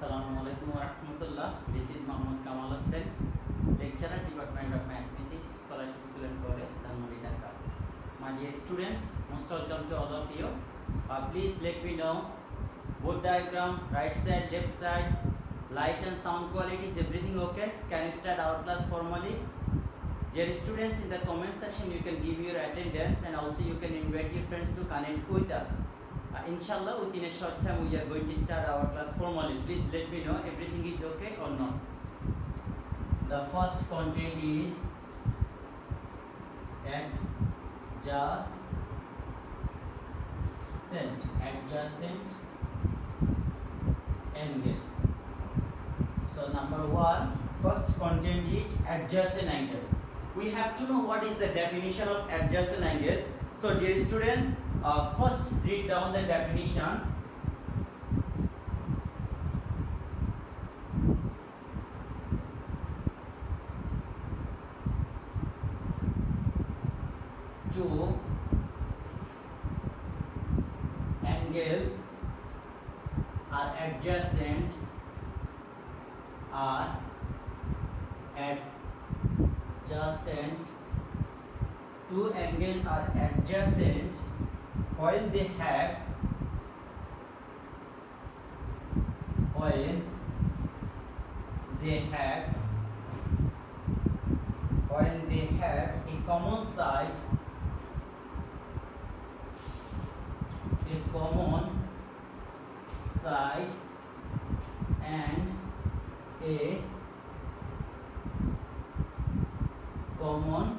Assalamualaikum warahmatullah. This is Muhammad Kamal Hussain, lecturer, Department of Mathematics, Scholarship School and College, Dhanmouli, Dhaka. My dear students, most welcome to all of you. Please let me know board diagram, right side, left side, light and sound quality, is everything okay? Can you start our class formally? Dear students, in the comment section you can give your attendance and also you can invite your friends to connect with us. Inshallah, within a short time we are going to start our class formally. Please let me know everything is okay or not. The first content is adjacent angle. So number one, first content is adjacent angle. We have to know what is the definition of adjacent angle. So dear student, first read down the definition. Two angles are adjacent two angles are adjacent when they have a common side and a common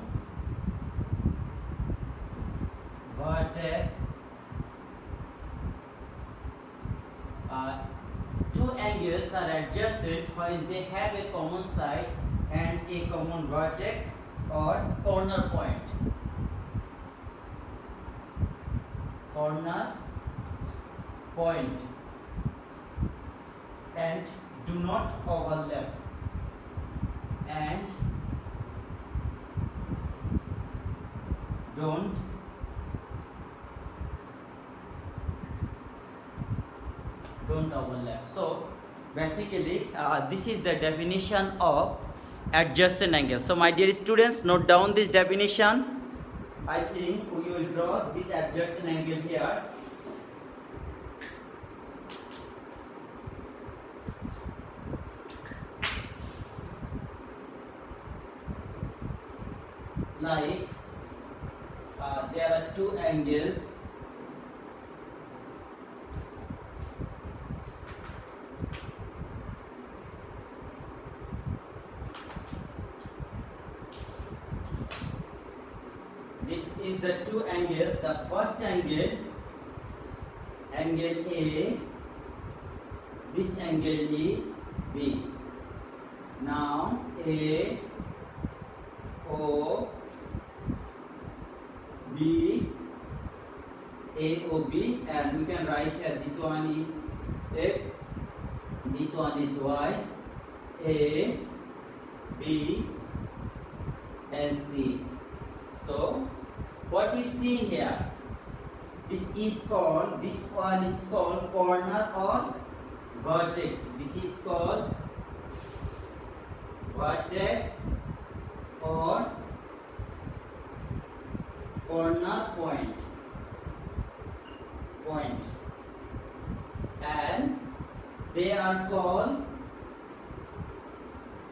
vertex. Two angles are adjacent when they have a common side and a common vertex or corner point. And do not overlap. And don't overlap. So basically this is the definition of adjacent angle. So my dear students, note down this definition. I think we will draw this adjacent angle here. Like there are two angles this is the two angles. The first angle A, this angle is B. Now A O B, and we can write this one is X, this one is Y, A, B and C. So what we see here, this one is called corner or vertex. This is called vertex or corner point, and they are called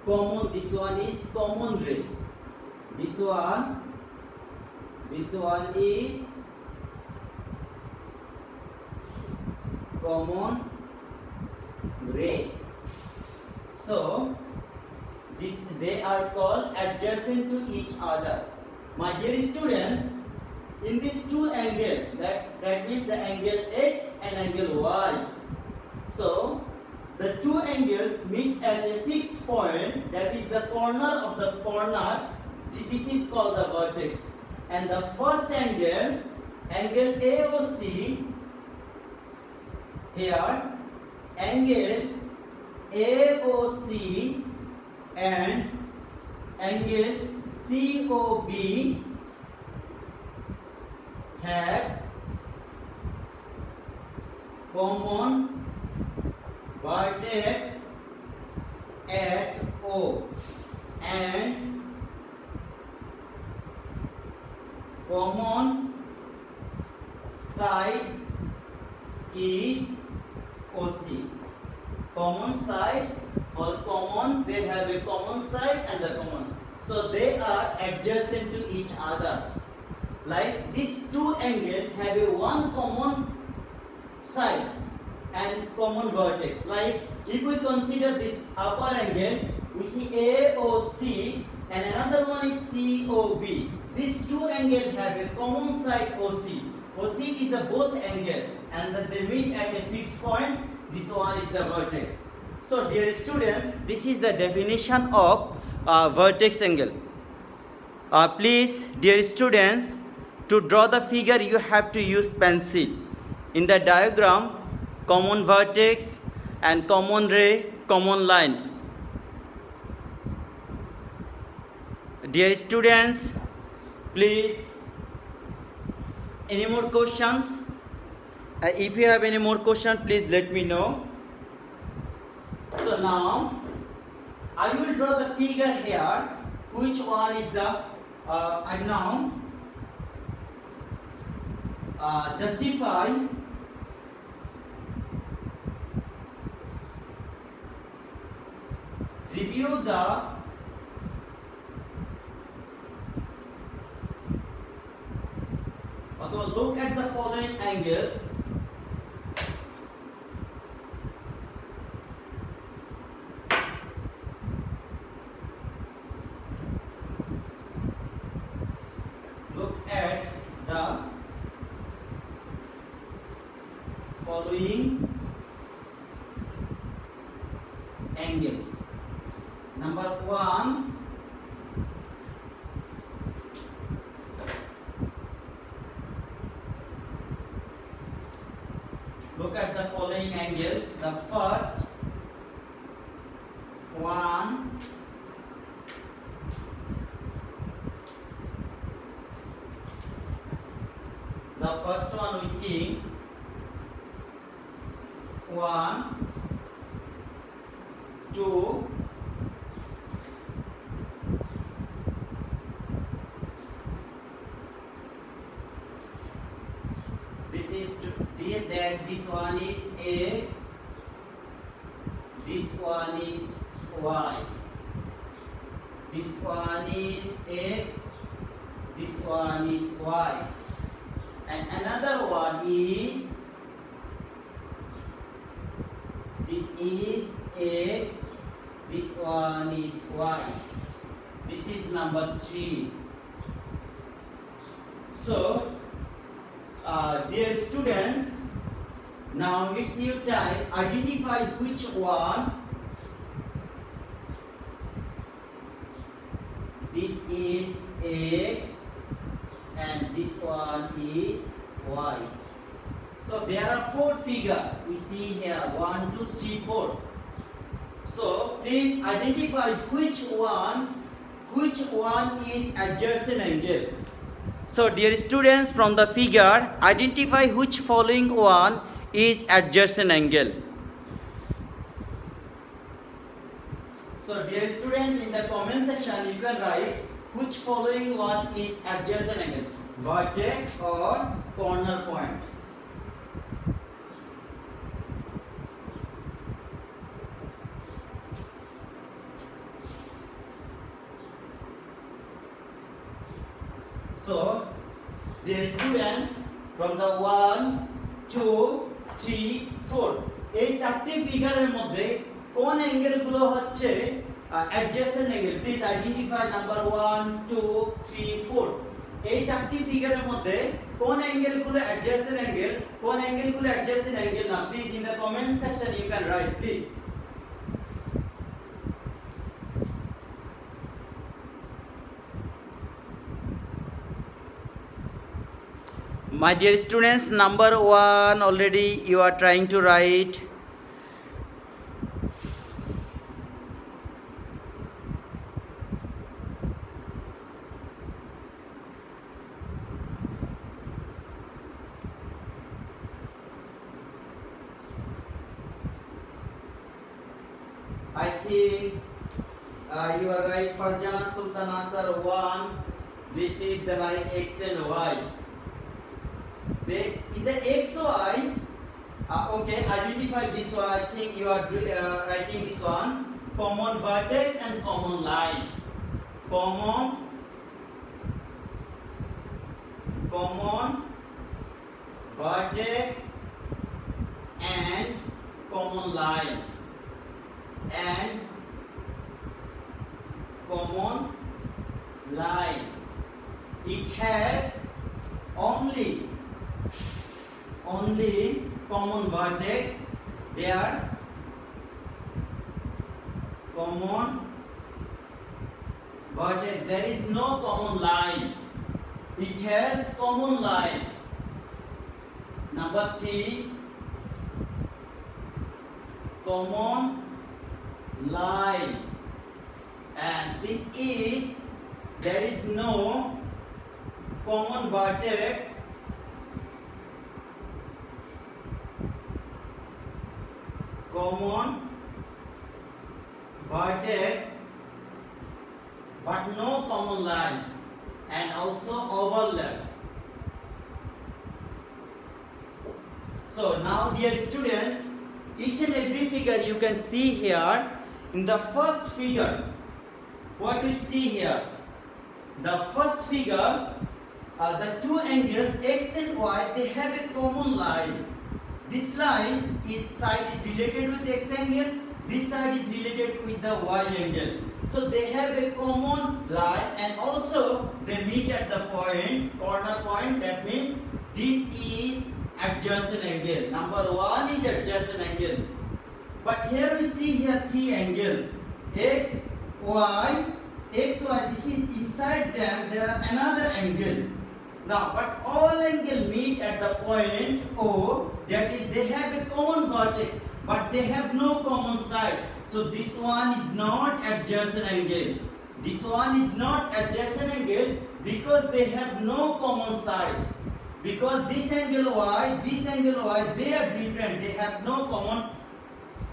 common. This one is common ray. This one is common ray. So they are called adjacent to each other. My dear students, in these two angles, that means the angle X and angle Y. So the two angles meet at a fixed point, that is the corner of the corner. This is called the vertex. And the first angle AOC, here angle AOC and angle COB have common vertex at O and common side is OC. Common side or common, they have a common side and a common. So they are adjacent to each other. Like these two angles have a one common side and common vertex. Like if we consider this upper angle, we see AOC and another one is COB. These two angles have a common side OC. OC is the both angle and they meet at a fixed point. This one is the vertex. So dear students, this is the definition of vertex angle. Please dear students, to draw the figure you have to use pencil. In the diagram, common vertex and common ray, common line. Dear students, please, any more questions? If you have any more questions, please let me know. So now, I will draw the figure here. Which one is the now justify review the look at the following angles. Look at the following angles. Number 1, look at the following angles. The first one, we think 1, 2, this is that this one is X, this one is Y, this one is X, this one is Y, and another one is this is X, this one is Y. This is number 3. So dear students, now it's your time. Identify which one. This is X and this one is Y. So there are 4 figures we see here, 1, 2, 3, 4. So please identify which one is adjacent angle. So dear students, from the figure, identify which following one is adjacent angle. So dear students, in the comment section you can write which following one is adjacent angle, vertex or corner point. So dear students, from the 1, 2, 3, 4 এই চারটি ফিগারের মধ্যে কোন angle গুলো হচ্ছে adjacent angle, please identify number 1, 2, 3, 4 এই চারটি ফিগারের মধ্যে কোন অ্যাঙ্গেল গুলো অ্যাডজেসেন্ট অ্যাঙ্গেল, কোন অ্যাঙ্গেল গুলো অ্যাডজেসেন্ট অ্যাঙ্গেল না, please in the comment section you can write please. My dear students, number 1 already you are trying to write. think you are right. Farjana Sultan answer 1. This is the line X and Y. In the XY, okay, identify this one. I think you are writing this one. Common vertex and common line. Common vertex and common line and common line. It has only common vertex. They are common vertex. There is no common line. It has common line. Number 3, common line. And this is, there is no common vertex. Common vertex, but no common line, and also overlap. So now, dear students, each and every figure you can see here. In the first figure, what we see here, the first figure, the two angles X and Y, they have a common line. This line side is related with X angle, this side is related with the Y angle. So they have a common line, and also they meet at the point, corner point. That means this is adjacent angle. Number 1 is adjacent angle. But here we see here 3 angles. X, Y, X, Y. This is inside them. There are another angle. Now, but all angles meet at the point O. That is, they have a common vertex, but they have no common side. So this one is not adjacent angle. This one is not adjacent angle because they have no common side. Because this angle Y, they are different. They have no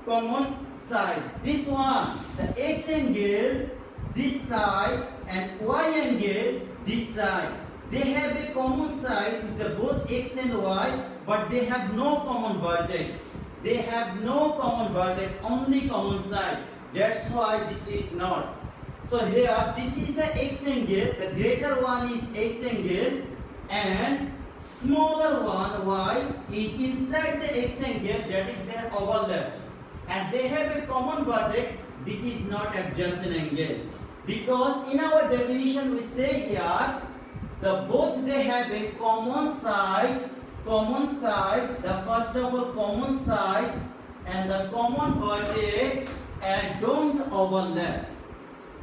common side. This one, the X angle, this side, and Y angle, this side. They have a common side with the both X and Y, but they have no common vertex. They have no common vertex, only common side. That's why this is not. So here, this is the X angle. The greater one is X angle, and smaller one Y is inside the X angle. That is their overlap, and they have a common vertex. This is not adjacent angle, because in our definition we say here, both they have a common side, the first of all common side and the common vertex, and don't overlap.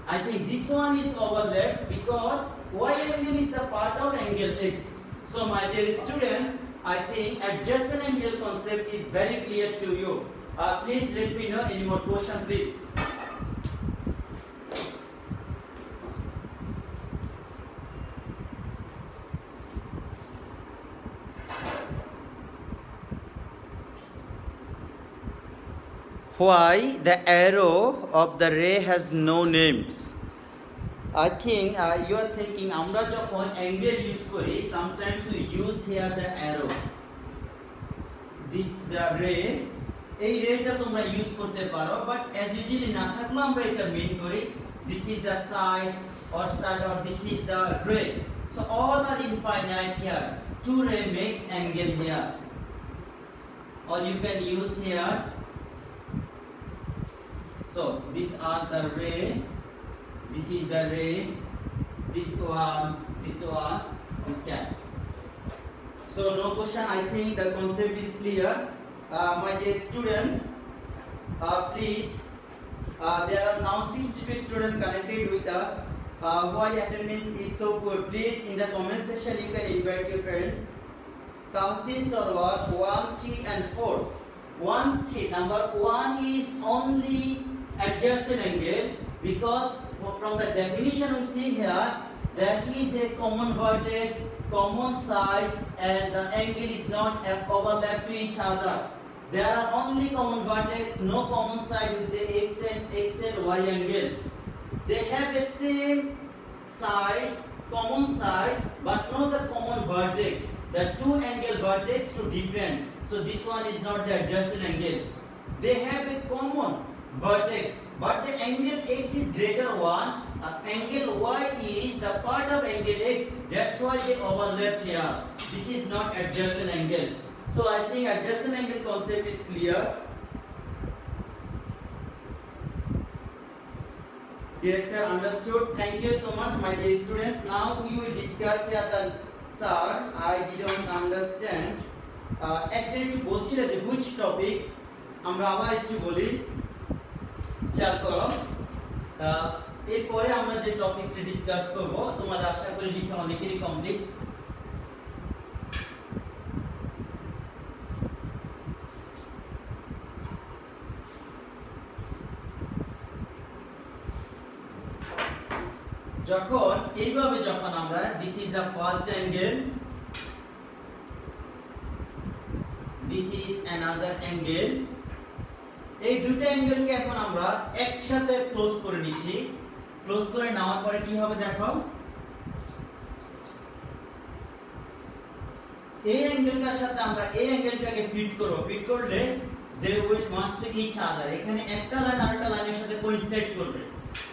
I think this one is overlap because Y angle is the part of angle X. So my dear students, I think adjacent angle concept is very clear to you. Please let me know any more question, please. Why the arrow of the ray has no names? I think you are thinking, আমরা যখন angle use করি, sometimes we use here the arrow. This the ray, এই রেটা তোমরা use করতে পারো, but as usually না থাকলে আমরা এটা mean করি. This is the side or this is the ray. So all are infinite here. Two ray makes angle here. Or you can use here. So these are the ray. This is the ray. This one. Okay. So no question. I think the concept is clear. My dear students, please. There are now 62 students connected with us. Why attendance is so poor? Please, in the comment section, you can invite your friends. Tahsin Sarwar 1, 3, and 4. 1, 3. Number 1 is only adjacent angle, because from the definition we see here, there is a common vertex, common side, and the angle is not overlap to each other. there are only common vertex, no common side with the x and y angle. They have the same side, common side, but not the common vertex. The two angle vertex to different. So this one is not the adjacent angle. They have a common vertex, but the angle x is greater one. Angle y is the part of angle x. That's why they overlap here. This is not adjacent angle. So I think adjacent angle concept is clear. Yes sir, understood. Thank you so much my dear students. Now we will discuss here the sir, I didn't understand. একজন একটু বলছিল যে which topics আমরা আবার একটু বলি খেয়াল করো এরপরে আমরা যে টপিকসটি ডিসকাস করব তোমাদের আশা করি লেখা অনেকেরই কমপ্লিট যখন আমরা this is the first angle, this is another angle, এই দুটো অ্যাঙ্গেলকে এখন আমরা একসাথে ক্লোজ করে নিচ্ছি। ক্লোজ করে নেওয়ার পরে কি হবে দেখো, এই অ্যাঙ্গেলটার সাথে আমরা এই অ্যাঙ্গেলটাকে ফিট করব। ফিট করলে they will match to each other। এখানে একটা লাইন আরেকটা লাইনের সাথে কোইনসাইড করবে।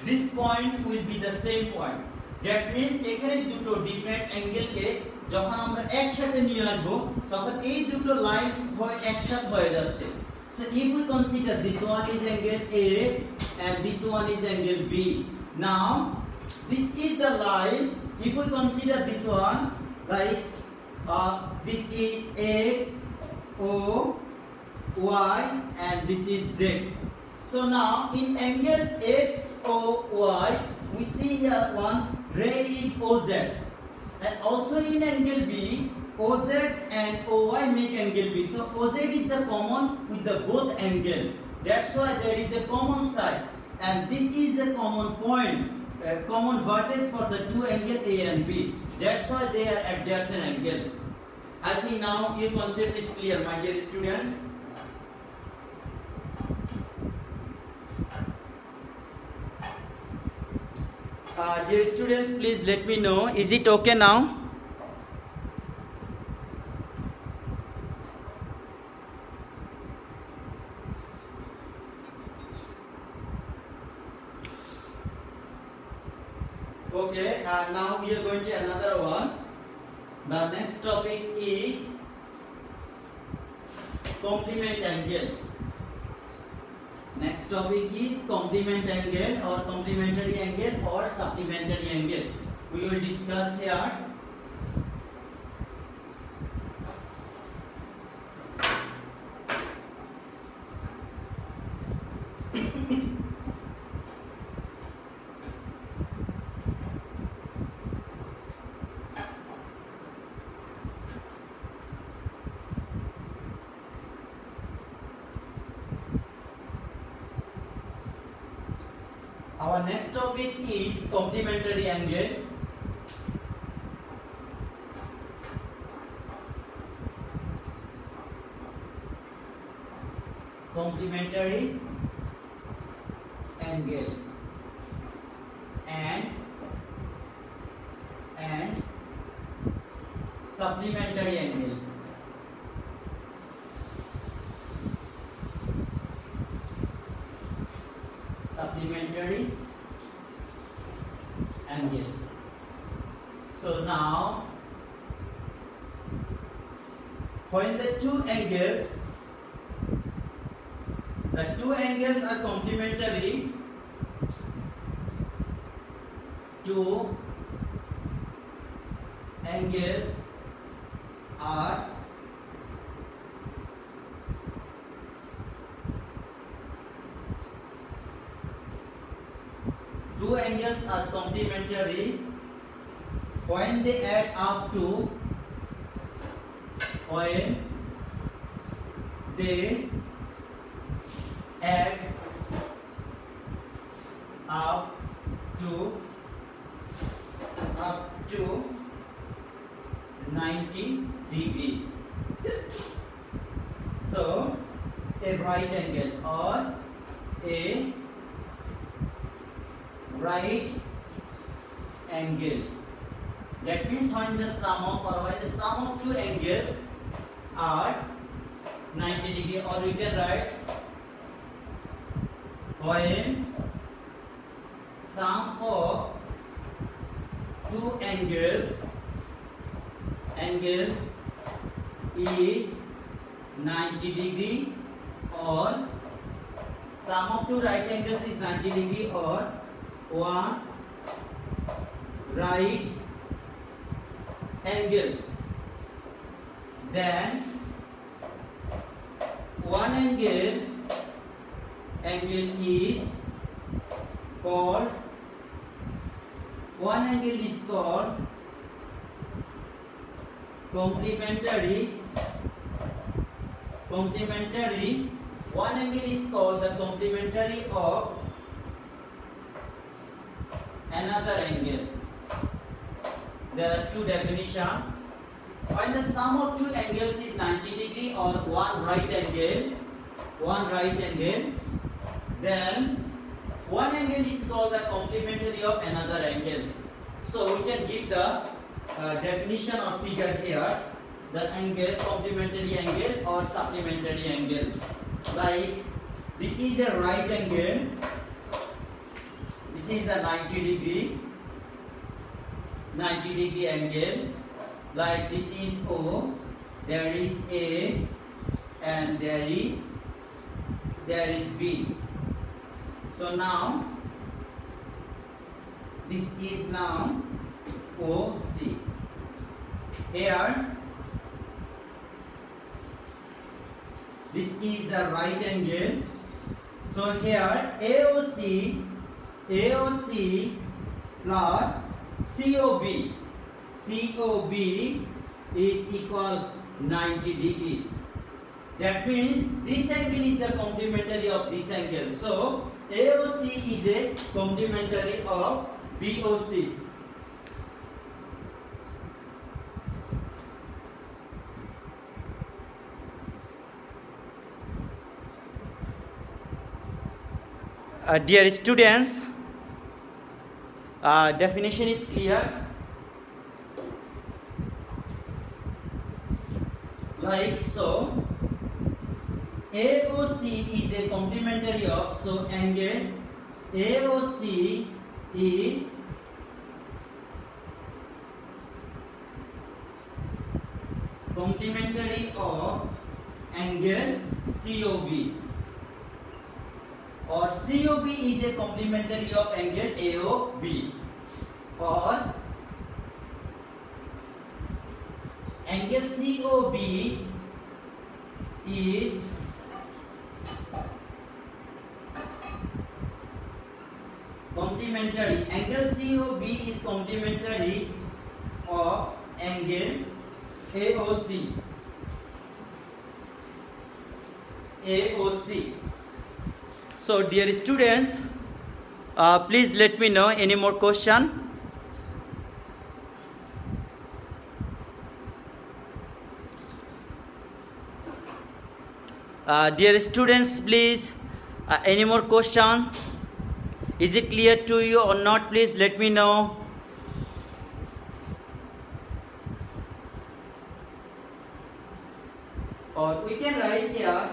This point will be the same point. That means এখানে দুটো ডিফারেন্ট অ্যাঙ্গেলকে যখন আমরা একসাথে নিয়ে আসব তখন এই দুটো লাইন হয় একসাথে হয়ে যাচ্ছে। So if we consider this one is angle A and this one is angle B. Now this is the line. If we consider this one like this is X, O, Y and this is Z. So now in angle X, O, Y we see here one ray is OZ, and also in angle B OZ and OY make angle B. So OZ is the common with the both angle. That's why there is a common side, and this is the common point, common vertex for the two angle A and B. That's why they are adjacent angle. I think now your concept is clear, my dear students. Dear students, please let me know, is it okay now? Okay, now we are going to another one. The next topic is complement angle. Next topic is complement angle or complementary angle or supplementary angle. We will discuss here. Our next topic is complementary angle. Complementary angle and supplementary angle. Supplementary angle. So now when the two angles are complementary, two angles are complementary when they add up to when they add up to 90 degree. So a right angle or a right angle. That means when the sum of two angles are 90 degree, or we can write when sum of two angles is 90 degree, or sum of two right angles is 90 degree, or one right angles, then one angle is called complementary. One angle is called the complementary of another angle. There are two definitions. When the sum of two angles is 90 degree or one right angle, then one angle is called the complementary of another angles. So we can give the definition or figure here. The angle, complementary angle or supplementary angle. Like this is a right angle. This is the 90 degree angle. Like this is O, there is A, and there is B. So now this is now OC. Here this is the right angle. So here AOC plus COB is equal 90 degree. That means this angle is the complementary of this angle. So AOC is a complementary of BOC. Dear students, definition is clear. Like so, AOC is a complementary of, so angle AOC is complementary of angle COB, or COB is a complementary of angle AOB, or angle COB is complementary. Angle COB is complementary of angle AOC. So dear students, please let me know any more question. Dear students, please any more question? Is it clear to you or not? Please let me know. Or we can write here,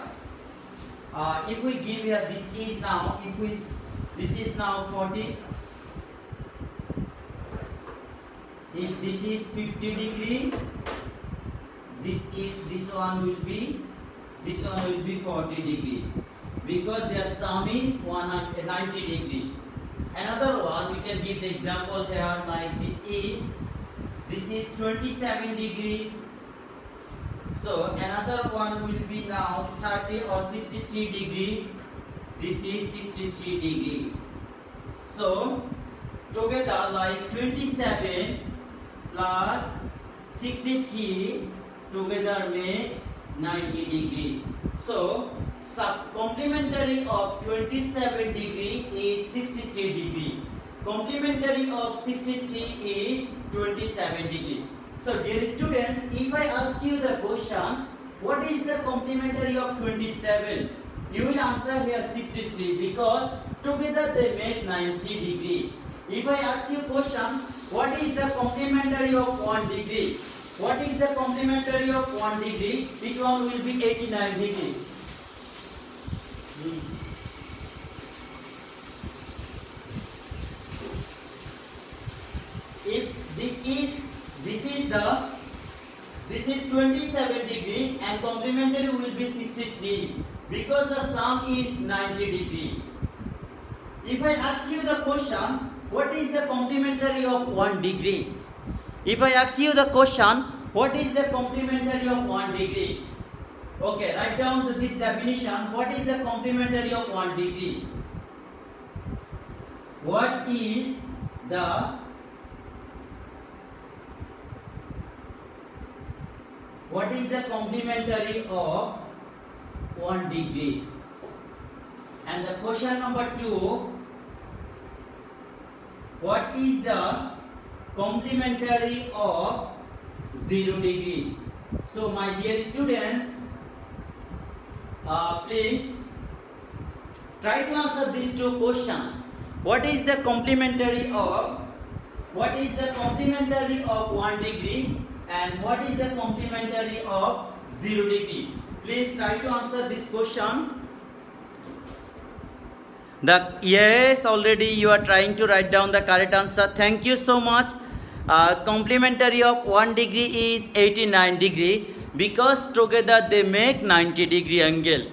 if we give here, this is now, this is now 40, if this is 50 degree, this one will be 40 degree, because their sum is 190 degree. Another one, we can give the example here, like this is 27 degree. So another one will be now 30 or 63 degree. This is 63 degree. So together, like 27 plus 63 together make 90 degree. So complementary of 27 degree is 63 degree. Complementary of 63 is 27 degree. So dear students, if I ask you the question, What is the complementary of 27? You will answer here 63 because together they make 90 degree. If I ask you question, what is the complementary of 1 degree? What is the complementary of 1 degree? It one will be 89 degree. If this is 27 degree and complementary will be 63 because the sum is 90 degree. If I ask you the question, what is the complementary of 1 degree? If I ask you the question, what is the complementary of 1 degree? Okay, write down this definition. What is the complementary of 1 degree? What is the complementary of 1 degree? And the question number 2, what is the complementary of 0 degree? So my dear students, please try to answer these 2 questions. What is the complementary of 1 degree and what is the complementary of 0 degree? Please try to answer this question. Yes, already you are trying to write down the correct answer. Thank you so much. Complementary of 1 degree is 89 degree because together they make 90 degree angle.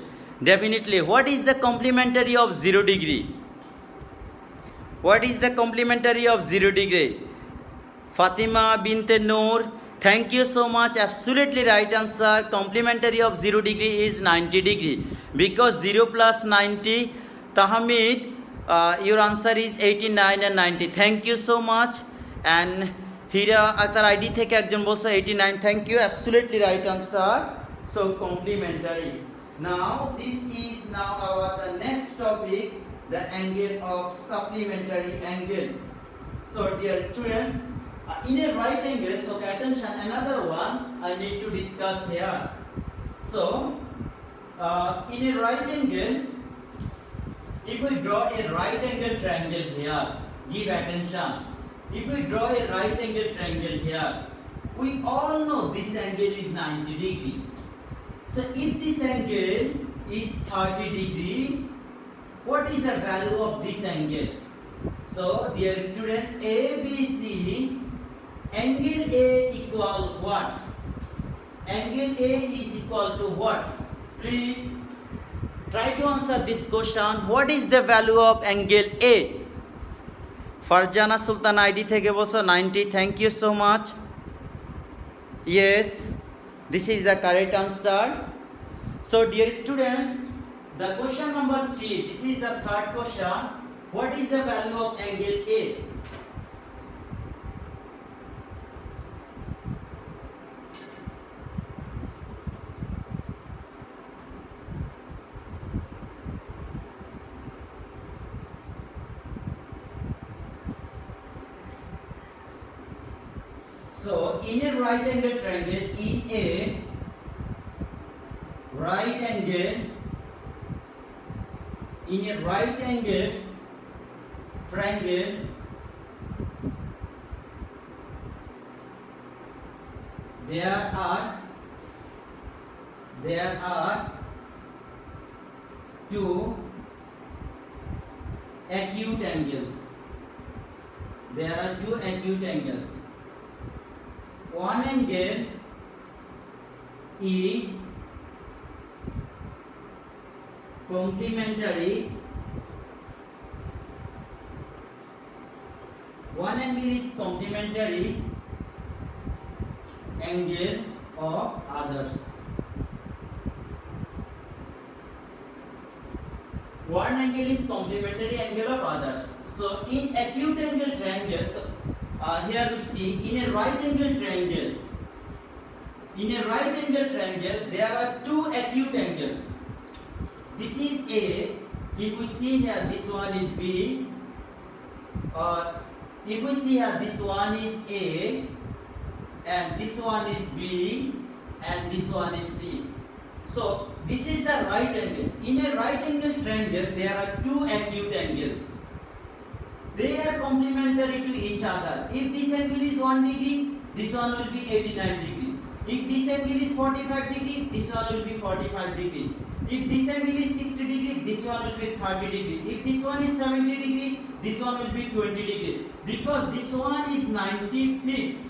Definitely. What is the complementary of 0 degree? What is the complementary of 0 degree? Fatima binte Noor, thank you so much. Absolutely right answer. Complementary of 0 degree is 90 degree because 0 plus 90. Tahamid, your answer is 89 and 90. Thank you so much. And Hira Akhtar ID theke ekjon bolche 89. Thank you. Absolutely right answer. So complementary. Now this is our the next topic, the angle of supplementary angle. So dear students, in a right angle, so pay attention, another one I need to discuss here. So in a right angle, if we draw a right angle triangle here, give attention. If we draw a right angle triangle here, we all know this angle is 90 degree. So if this angle is 30 degree, what is the value of this angle? So dear students, ABC, angle A equal what? Angle A is equal to what? Please try to answer this question. What is the value of angle A? Farjana Sultan ID theke bolcho 90. Thank you so much. Yes, this is the correct answer. So dear students, the question number 3, this is the third question. What is the value of angle A? So in a right angle triangle, in a right angle triangle, there are two acute angles. There are two acute angles. One angle is complementary. One angle is complementary angle of others. One angle is complementary angle of others. So in acute angle triangles, here we see in a right angle triangle. In a right angle triangle, there are two acute angles. This is A. If we see here, this one is B. If we see here, this one is A, and this one is B, and this one is C. So this is the right angle. In a right angle triangle, there are two acute angles. They are complementary to each other. If this angle is 1 degree, this one will be 89 degree. If this angle is 45 degree, this one will be 45 degree. If this angle is 60 degree, this one will be 30 degree. If this one is 70 degree, this one will be 20 degree. Because this one is 90 fixed.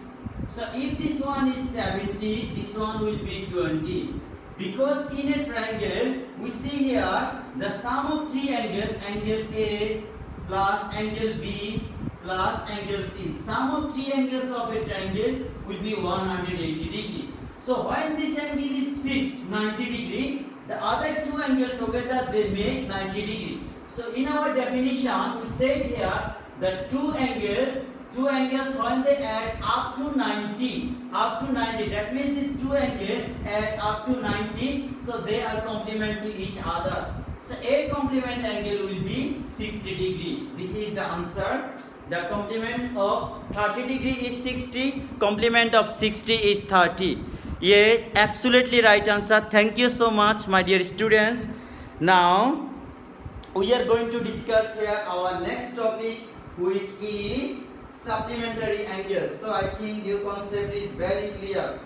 So if this one is 70, this one will be 20. Because in a triangle, we see here the sum of three angles, angle A plus angle B plus angle C. Sum of three angles of a triangle will be 180 degree. So when this angle is fixed 90 degree, the other two angles together they make 90 degree. So in our definition, we said here the two angles when they add up to 90, that means these two angles add up to 90, so they are complement to each other. So a complement angle will be 60 degree. This is the answer. The complement of 30 degree is 60, complement of 60 is 30. Yes, absolutely right answer. Thank you so much, my dear students. Now we are going to discuss here our next topic, which is supplementary angles. So I think your concept is very clear.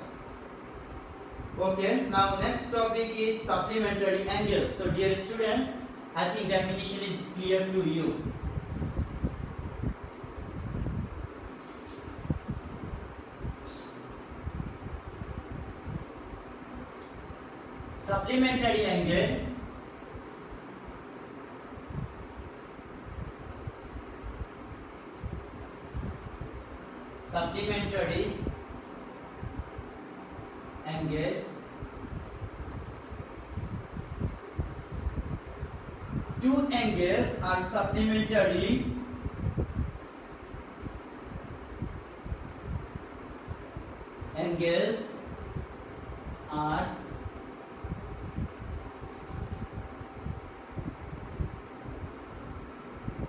Okay, now next topic is supplementary angles. So dear students, I think definition is clear to you. Supplementary angle two angles are supplementary angles are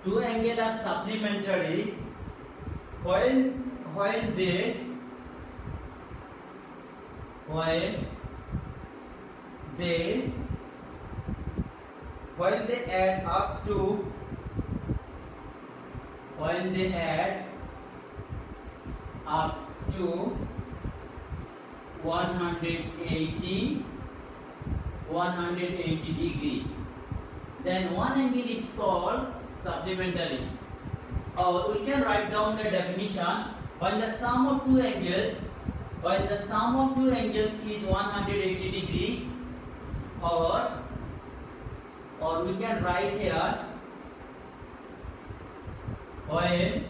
two angles are supplementary when they add up to 180 degree, then one angle is called supplementary. Or we can write down the definition: when the sum of two angles is 180 degree, or we can write here when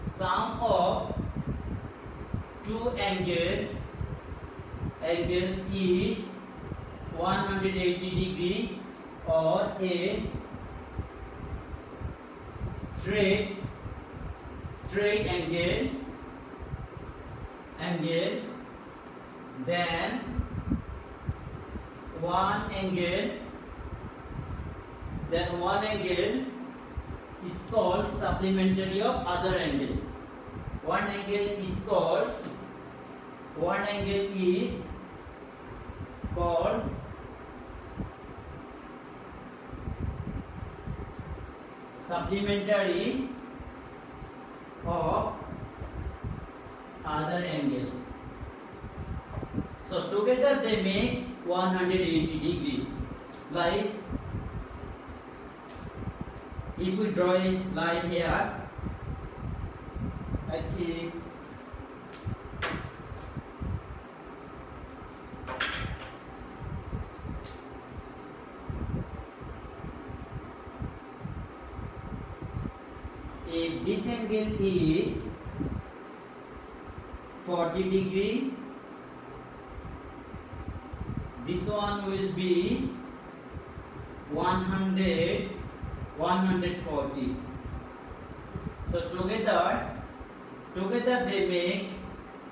sum of two angles is 180 degree, or a straight angle, then one angle is called supplementary of other angle. One angle is called supplementary of other angle. So together they make 180 degree. Like if we draw a line here, I think if this angle is 40 degree, this one will be 140. So together they make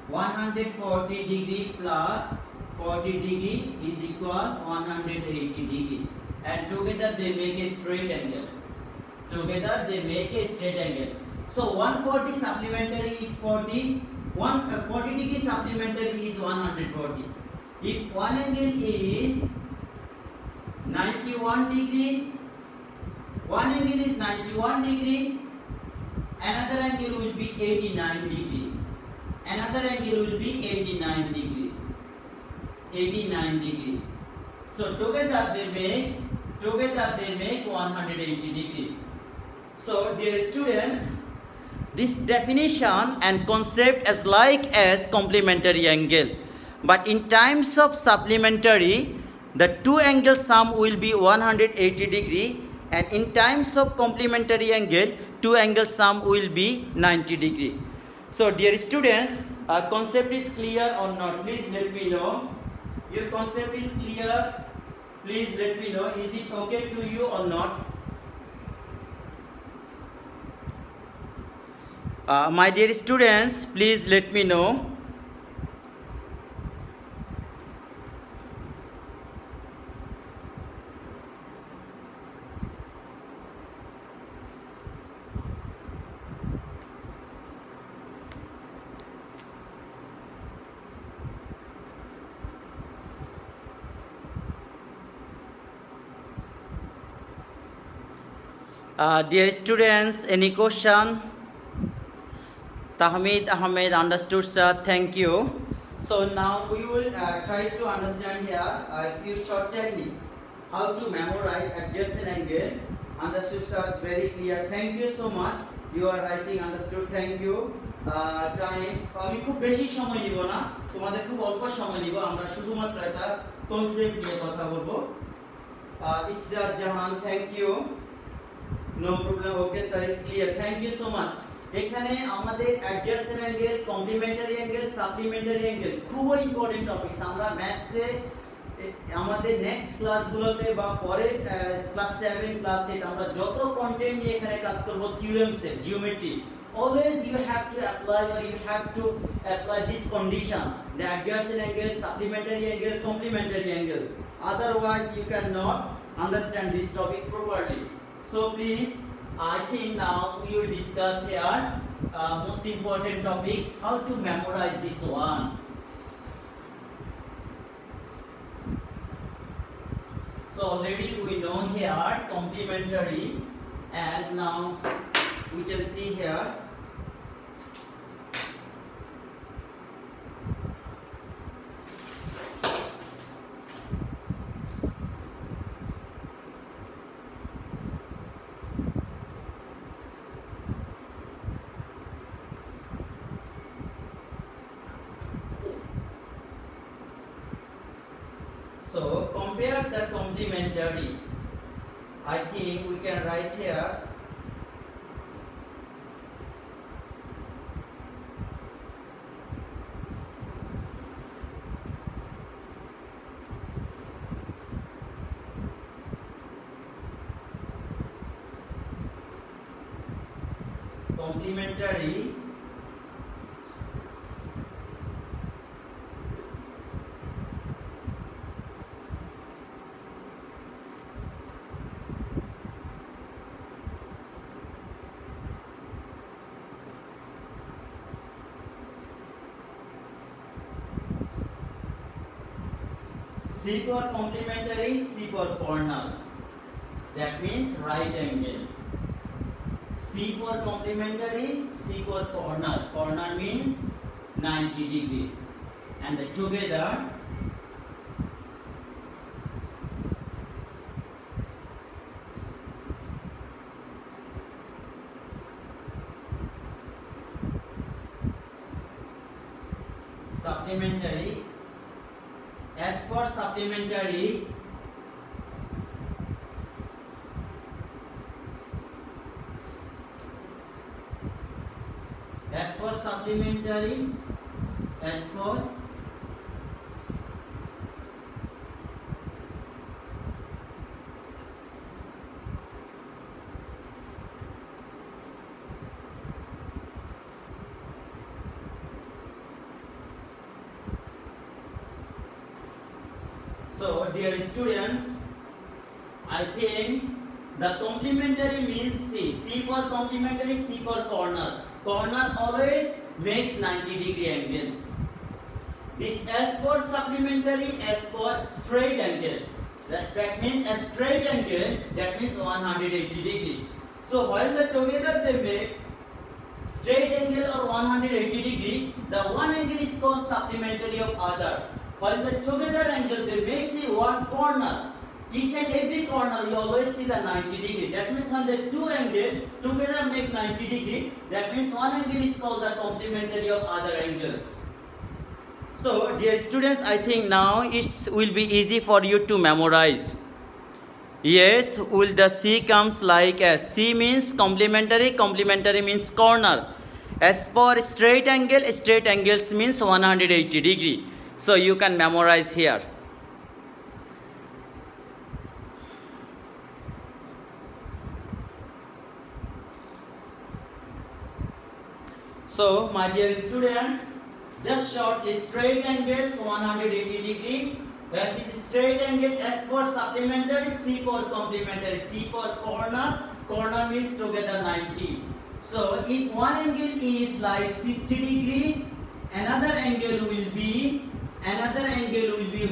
140 degree plus 40 degree is equal 180 degree, and together they make a straight angle. So 140 supplementary is 40, 40 degree supplementary is 140. If one angle is 91 degree, one angle is 91 degree, another angle will be 89 degree. Another angle will be 89 degree. 89 degree. So together they make 180 degree. So dear students, this definition and concept is like as complementary angle. But in times of supplementary, the two angle sum will be 180 degree, and in times of complementary angle, two angle sum will be 90 degree. So dear students, concept is clear or not? Please let me know. Your concept is clear? Please let me know. Is it okay to you or not? My dear students, please let me know. Dear students, any question? Tahmid Ahmed understood, sir. Thank you. So now we will try to understand here a few short technique. How to memorize adjacent angle. Understood, sir. Very clear. Thank you so much. You are writing understood. Thank you. Times. আমি খুব বেশি সময় নিব না, তোমাদের খুব অল্প সময় নিব। আমরা শুধুমাত্র একটা কনসেপ্ট নিয়ে কথা বলবো। Israt Jahan, thank you. No problem. Okay, sir. It's clear. Thank you so much. এখানে আমাদের adjacent angle, complimentary angle, supplementary angle খুবই ইম্পর্টেন্ট টপিকস। আমরা ম্যাথসে আমাদের নেক্সট ক্লাসগুলোতে বা পরের ক্লাস 7 ক্লাস 8 আমরা যত কন্টেন্ট নিয়ে এখানে কাজ করব, থিওরেমসের geometry, always you have to apply or you have to apply this condition, the adjacent angle, supplementary angle, complementary angle. Otherwise you cannot understand these topics properly. So please, I think now we will discuss here most important topics, how to memorize this one. So already we know here complementary, and now we can see here so compare the complementary. I think we can write here complementary C for complementary, C for corner. That means right angle. C for complementary, C for corner. Corner means 90 degree. And together supplementary. As for supplementary, as for so dear students, I think the complementary means C. C for complementary, C for corner. Corner always makes 90 degree angle. This S for supplementary, S for straight angle. That means a straight angle, that means 180 degree. So while the together they make straight angle or 180 degree, the one angle is called supplementary of other. While the together angle they make see one corner. Each and every corner you always see the 90 degree. That means when the two angles together make 90 degree, that means one angle is called the complementary of other angles. So dear students, I think now it will be easy for you to memorize. Yes, will the C comes like as C means complementary, complementary means corner. As for straight angles means 180 degree. So you can memorize here. So my dear students, just shortly straight angles 180 degree. S is straight angle, S for supplementary, C for complementary, C for corner. Corner means together 90. So if one angle is like 60 degree, another angle will be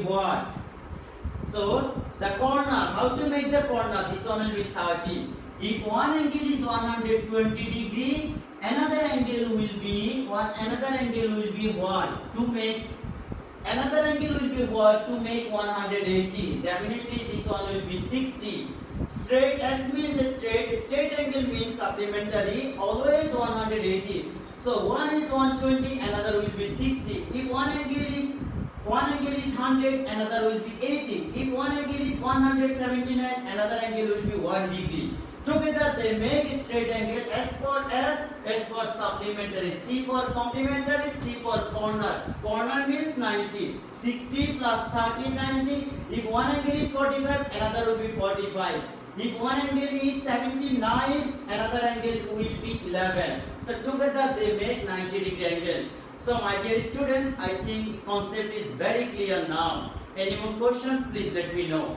what? So the corner, how to make the corner? This one will be 30. If one angle is 120 degree, another angle will be what? Another angle will be what? To make 180. Definitely this one will be 60. Straight, S means straight angle means supplementary, always 180. So one is 120, another will be 60. If one angle is 100, another will be 80. If one angle is 179, another angle will be 1 degree. Together they make straight angle. S for supplementary, C for complementary, C for corner. Corner means 90. 60 plus 30, 90. If one angle is 45, another will be 45. If one angle is 79, another angle will be 11. So together they make 90 degree angle. So my dear students, I think concept is very clear now. Any more questions? Please let me know.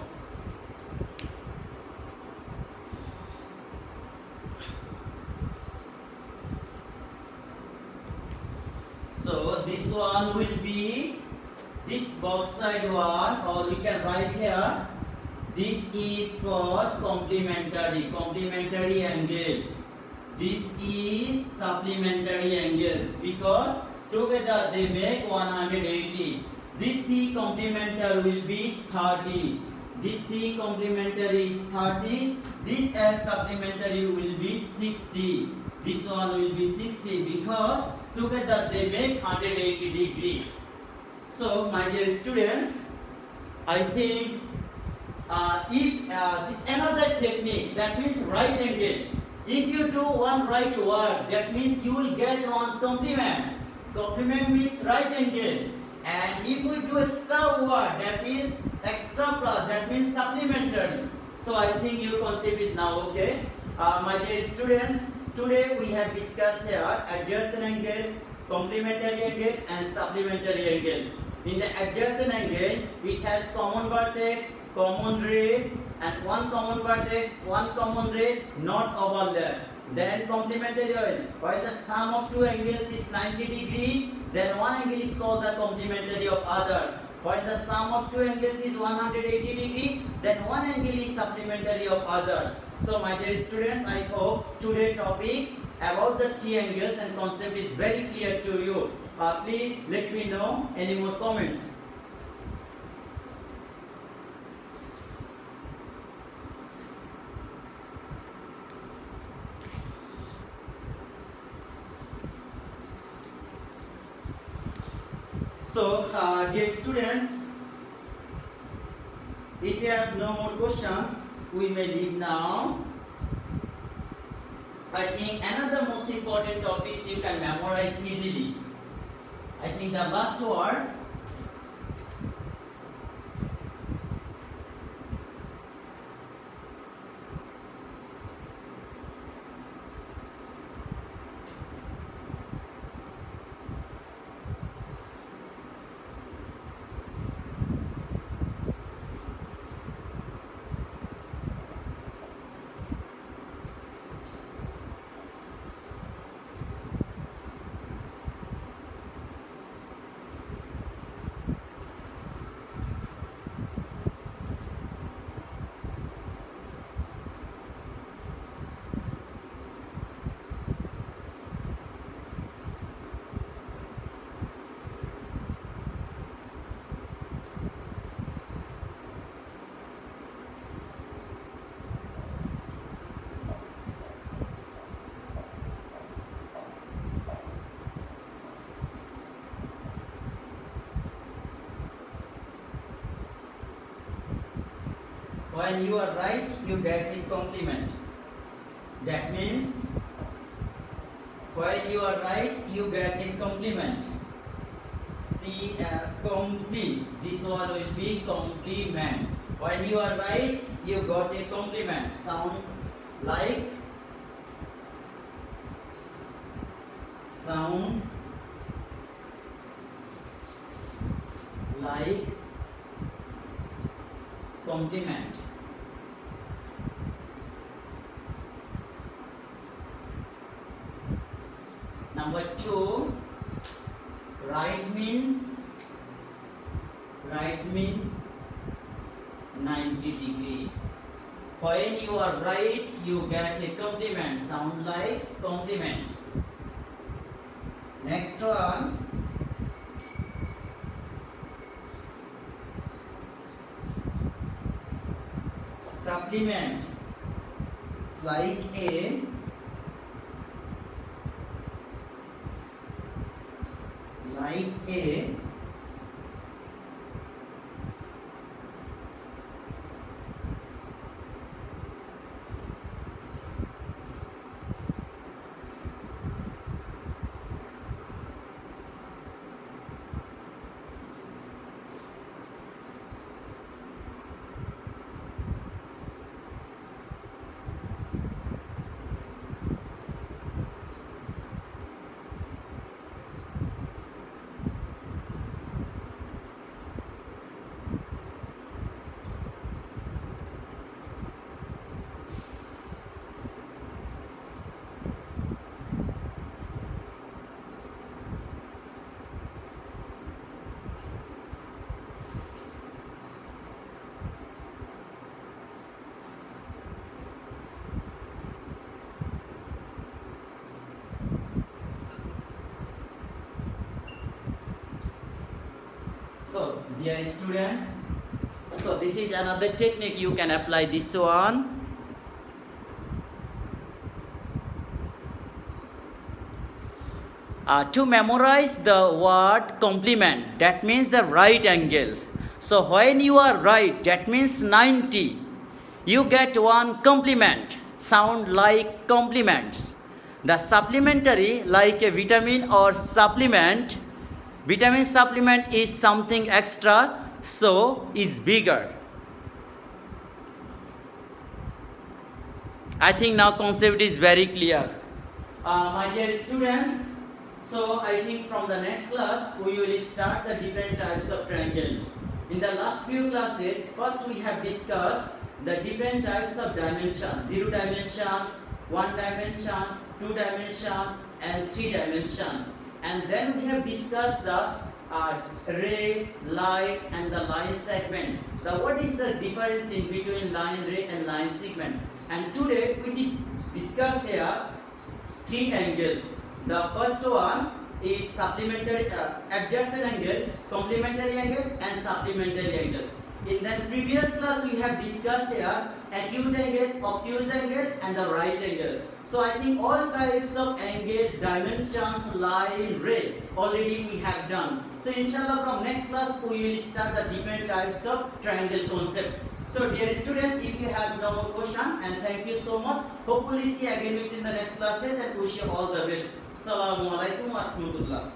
So this one will be this box side one, or we can write here, this is for complementary angle. This is supplementary angles because together they make 180. This C complementary will be 30. This C complementary is 30. This S supplementary will be 60. This one will be 60 because together they make 180 degree. So my dear students, I think if this another technique, that means right angle. If you do one right word, that means you will get one complement. Complement means right angle. And if we do extra word, that is extra plus, that means supplementary. So I think your concept is now okay. My dear students, today we have discussed here adjacent angle, complementary angle and supplementary angle. In the adjacent angle, it has common vertex, common ray, and one common vertex, one common ray, not overlap. Then complementary angle, while the sum of two angles is 90 degree, then one angle is called the complementary of others. While the sum of two angles is 180 degree, then one angle is supplementary of others. So my dear students, I hope today's topics about the three angles and concept is very clear to you. Please let me know any more comments. So dear students, if you have no more questions, we may leave now. I think another most important topics you can memorize easily. I think the last word, when you are right, you get a compliment. That means when you are right, you get a compliment. See, complete. This one will be compliment. When you are right, you got a compliment. Sound like compliment. Number 2, right means 90 degree. When you are right, you get a compliment. Sound like compliment. Next one, supplement. It's like a So, dear students, so this is another technique you can apply this one. To memorize the word complement, that means the right angle. So when you are right, that means 90, you get one complement, sound like compliments. The supplementary, like a vitamin or supplement, vitamin supplement is something extra, so is bigger. I think now concept is very clear. My dear students, so I think from the next class we will start the different types of triangle. In the last few classes, first we have discussed the different types of dimension: 0 dimension, 1 dimension, 2 dimension, and 3 dimension. And then we have discussed the ray, line, and the line segment. What is the difference in between line, ray, and line segment? And today we discuss here 3 angles. The first one is supplementary, adjacent angle, complementary angle, and supplementary angles. In the previous class we have discussed here acute angle, obtuse angle, and the right angle. So I think all types of angle, dimensions, line, ray already we have done. So inshallah from next class we will start the different types of triangle concept. So dear students, if you have no more question, and thank you so much. Hopefully see again within the next classes, and wish you all the best. Assalamu alaikum wa rahmatullah.